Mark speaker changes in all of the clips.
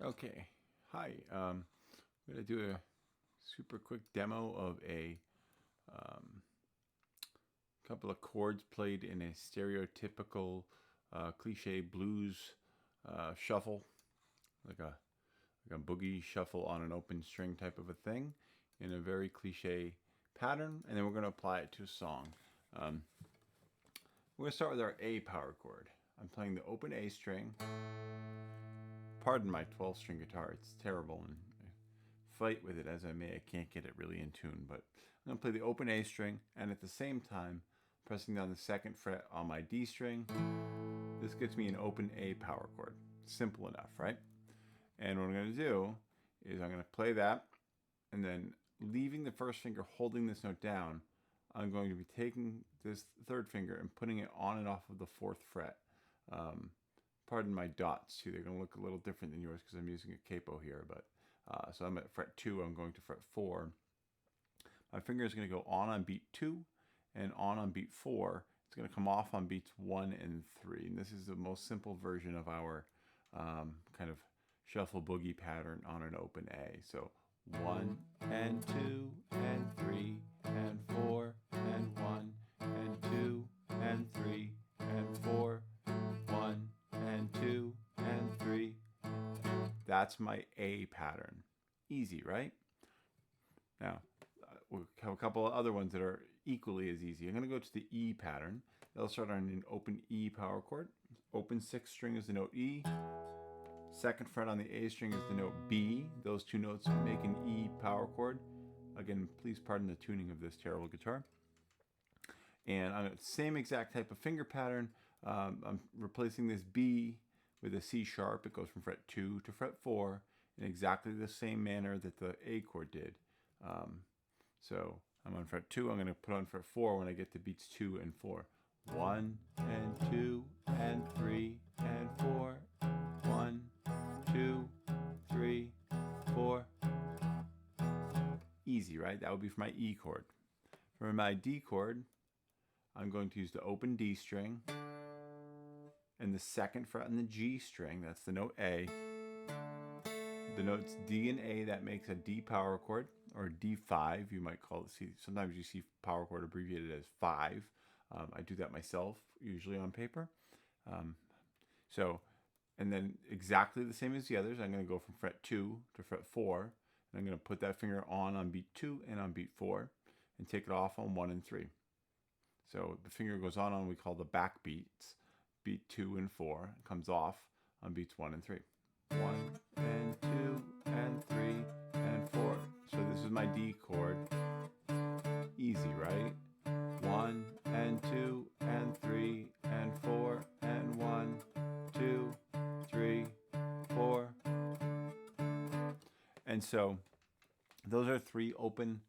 Speaker 1: Okay, hi. I'm going to do a super quick demo of a um, couple of chords played in a stereotypical cliche blues shuffle, like a boogie shuffle on an open string type of a thing, in a very cliche pattern, and then we're going to apply it to a song. Um, we're going to start with our A power chord. I'm playing the open A string. Pardon my 12-string guitar; it's terrible, and fight with it as I may, I can't get it really in tune, but I'm going to play the open A string and at the same time pressing down the second fret on my D string. This gets me an open A power chord. Simple enough, right? And what I'm going to do is I'm going to play that and then leaving the first finger holding this note down, I'm going to be taking this third finger and putting it on and off of the fourth fret. Pardon my dots too, they're going to look a little different than yours because I'm using a capo here, but so I'm at fret 2, I'm going to fret 4. My finger is going to go on beat 2 and on beat 4. It's going to come off on beats 1 and 3. And this is the most simple version of our kind of shuffle boogie pattern on an open A. So 1 and 2 and 3 and 4 and 1 and 2 and 3 and 4, 1 and 2 and 3. That's my A pattern. Easy, right? Now, we'll have a couple of other ones that are equally as easy. I'm going to go to the E pattern. They'll start on an open E power chord. Open 6th string is the note E. Second fret on the A string is the note B. Those two notes make an E power chord. Again, please pardon the tuning of this terrible guitar. And on the same exact type of finger pattern, I'm replacing this B with a C sharp. It goes from fret 2 to fret 4 in exactly the same manner that the A chord did. So I'm on fret 2. I'm going to put on fret 4 when I get to beats 2 and 4. 1 and 2 and 3 and 4. 1, 2, 3, 4. Easy, right? That would be for my E chord. For my D chord, I'm going to use the open D string and the second fret on the G string. That's the note A. The notes D and A, that makes a D power chord, or D5, you might call it. See, sometimes you see power chord abbreviated as 5. I do that myself, usually on paper. So, and then exactly the same as the others, I'm going to go from fret 2 to fret 4, and I'm going to put that finger on beat 2 and on beat 4, and take it off on 1 and 3. So the finger goes on we call the back beats, beat 2 and 4, it comes off on beats 1 and 3. 1 and 2 and 3 and 4. So this is my D chord. Easy, right? 1 and 2 and 3 and 4 and 1, 2, 3, 4. And so those are 3 open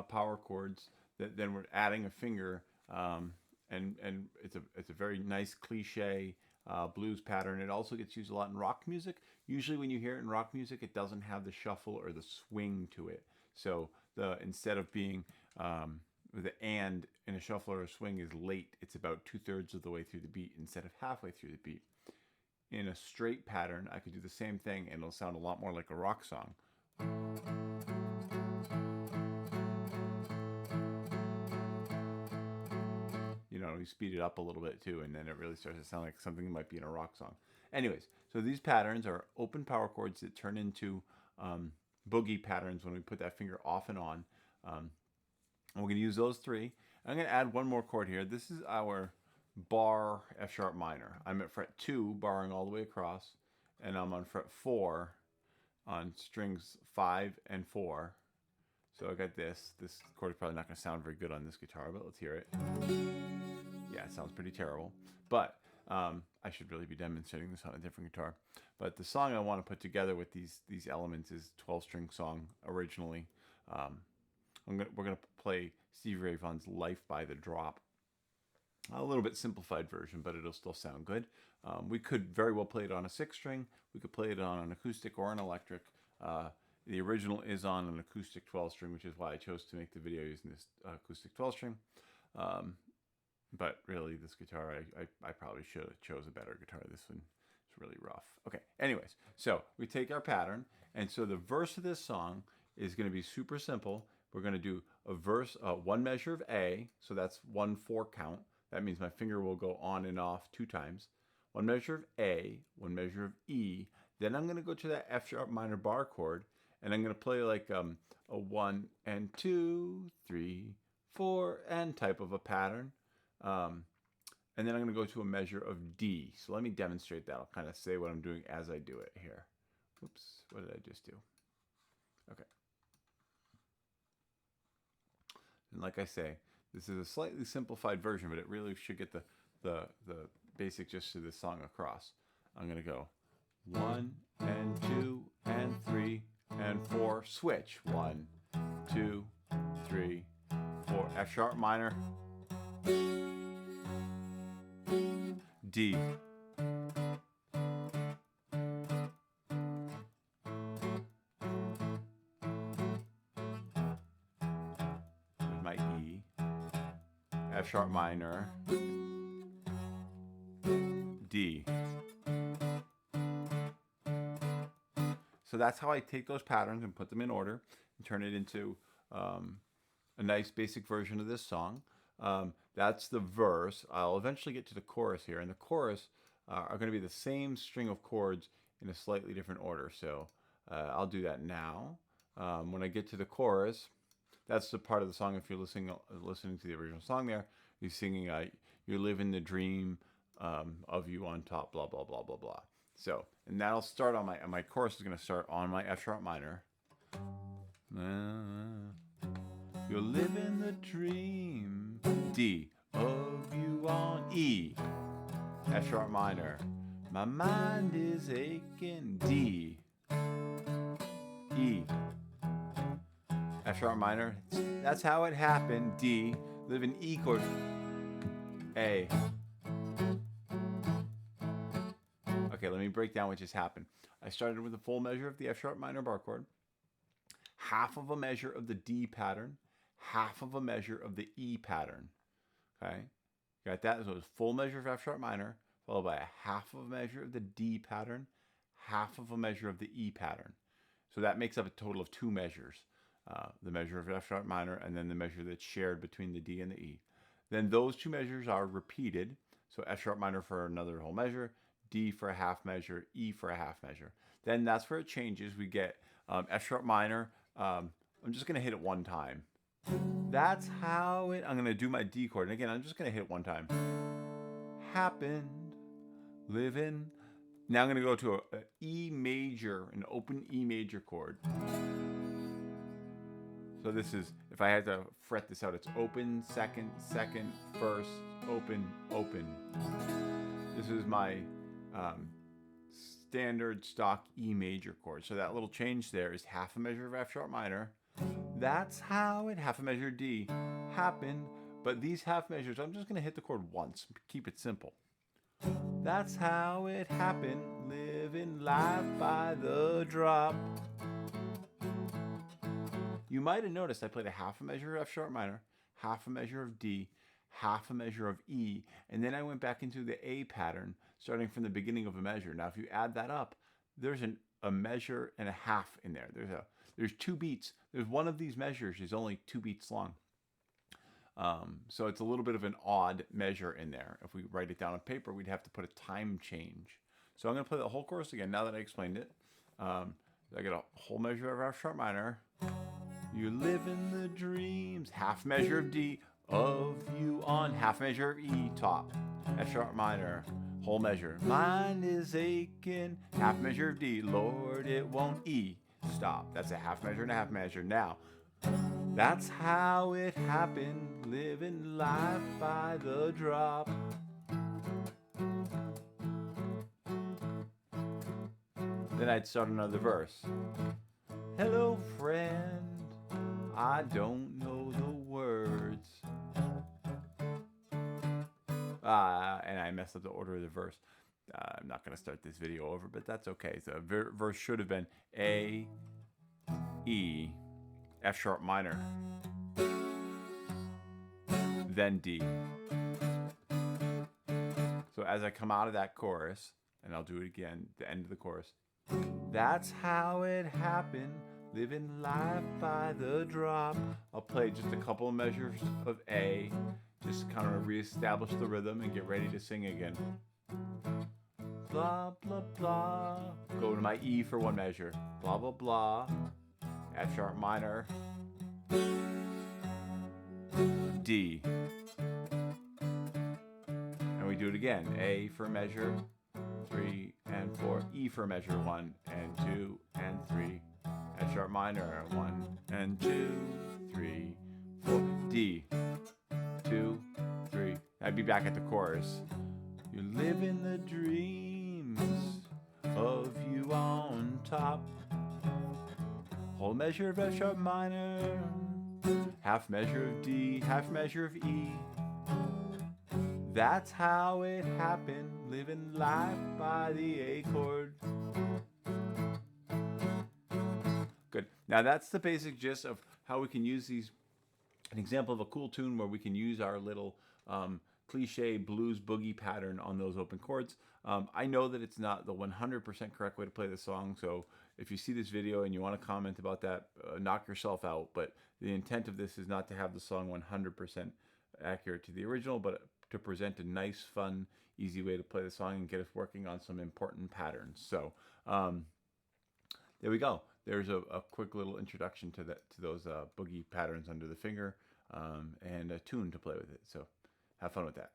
Speaker 1: power chords that then we're adding a finger, and it's a very nice cliche blues pattern. It also gets used a lot in rock music. Usually when you hear it in rock music, it doesn't have the shuffle or the swing to it. So instead of being the and in a shuffle or a swing is late, it's about 2/3 of the way through the beat instead of halfway through the beat. In a straight pattern, I could do the same thing and it'll sound a lot more like a rock song. You speed it up a little bit too, and then it really starts to sound like something that might be in a rock song. Anyways, so these patterns are open power chords that turn into boogie patterns when we put that finger off and on. And we're going to use those 3. I'm going to add one more chord here. This is our bar F sharp minor. I'm at fret 2, barring all the way across, and I'm on fret 4 on strings 5 and 4. So I got this. This chord is probably not going to sound very good on this guitar, but let's hear it. Yeah, it sounds pretty terrible. But I should really be demonstrating this on a different guitar. But the song I want to put together with these elements is 12-string song originally. We're going to play Stevie Ray Vaughan's Life by the Drop. A little bit simplified version, but it'll still sound good. We could very well play it on a 6-string. We could play it on an acoustic or an electric. The original is on an acoustic 12-string, which is why I chose to make the video using this acoustic 12-string. But really, this guitar, I probably should have chose a better guitar. This one is really rough. Okay, anyways, So we take our pattern, and so the verse of this song is going to be super simple. We're going to do a verse, one measure of A, so that's 1/4 count. That means my finger will go on and off 2 times. One measure of A, one measure of E. Then I'm going to go to that F sharp minor bar chord, and I'm going to play like a 1 and 2, 3, 4, and type of a pattern. And then I'm going to go to a measure of D. So let me demonstrate that. I'll kind of say what I'm doing as I do it here. Oops, what did I just do? Okay. And like I say, this is a slightly simplified version, but it really should get the basic gist of this song across. I'm going to go 1 and 2 and 3 and 4, switch. 1, 2, 3, 4, F sharp minor, D. With my E, F sharp minor, D. So that's how I take those patterns and put them in order and turn it into a nice basic version of this song. That's the verse. I'll eventually get to the chorus here, and the chorus are going to be the same string of chords in a slightly different order. So I'll do that now. When I get to the chorus, that's the part of the song. If you're listening to the original song, there, he's singing, "You're living the dream of you on top," blah blah blah blah blah. So, and that'll start on my chorus is going to start on my F sharp minor. You're living the dream, D, of you on E, F sharp minor. My mind is aching, D, E, F sharp minor. That's how it happened, D. Live in E chord, A. Okay, let me break down what just happened. I started with a full measure of the F sharp minor bar chord, half of a measure of the D pattern, half of a measure of the E pattern. Okay, got that? So it was full measure of F sharp minor, followed by a half of a measure of the D pattern, half of a measure of the E pattern. So that makes up a total of 2 measures. The measure of F sharp minor and then the measure that's shared between the D and the E. Then those 2 measures are repeated. So F sharp minor for another whole measure, D for a half measure, E for a half measure. Then that's where it changes. We get F sharp minor. I'm just going to hit it 1 time. That's how it, I'm going to do my D chord. And again, I'm just going to hit it 1 time. Happened, living. Now I'm going to go to a E major, an open E major chord. So this is, if I had to fret this out, it's open, second, second, first, open, open. This is my standard stock E major chord. So that little change there is half a measure of F sharp minor. That's how it, half a measure D, happened. But these half measures, I'm just going to hit the chord once. Keep it simple. That's how it happened, living life by the drop. You might have noticed I played a half a measure of F sharp minor, half a measure of D, half a measure of E, and then I went back into the A pattern, starting from the beginning of a measure. Now, if you add that up, there's a measure and a half in there. There's 2 beats. There's one of these measures is only 2 beats long. So it's a little bit of an odd measure in there. If we write it down on paper, we'd have to put a time change. So I'm going to play the whole chorus again now that I explained it. I get a whole measure of F sharp minor. You live in the dreams, half measure of D, of you on half measure of E, top, F sharp minor, whole measure. Mine is aching, half measure of D, Lord, it won't E, stop. That's a half measure and a half measure. Now, that's how it happened, living life by the drop. Then I'd start another verse. Hello, friend, I don't know the words. And I messed up the order of the verse. I'm not going to start this video over, but that's okay. So verse should have been A, E, F sharp minor, then D. So as I come out of that chorus, and I'll do it again, the end of the chorus, That's how it happened, living life by the drop. I'll play just a couple of measures of A, just kind of reestablish the rhythm and get ready to sing again. Blah, blah, blah. Go to my E for one measure. Blah, blah, blah. F sharp minor. D. And we do it again. A for measure 3 and 4. E for measure 1 and 2 and 3. F sharp minor 1 and 2, 3, 4. D. 2, 3. I'd be back at the chorus. You live in the dreams of you on top. Whole measure of F sharp minor. Half measure of D, half measure of E. That's how it happened, living life by the A chord. Good. Now that's the basic gist of how we can use these. An example of a cool tune where we can use our little cliche blues boogie pattern on those open chords. I know that it's not the 100% correct way to play the song, so if you see this video and you want to comment about that, knock yourself out. But the intent of this is not to have the song 100% accurate to the original, but to present a nice, fun, easy way to play the song and get us working on some important patterns. So there we go. There's a quick little introduction to those boogie patterns under the finger and a tune to play with it. So have fun with that.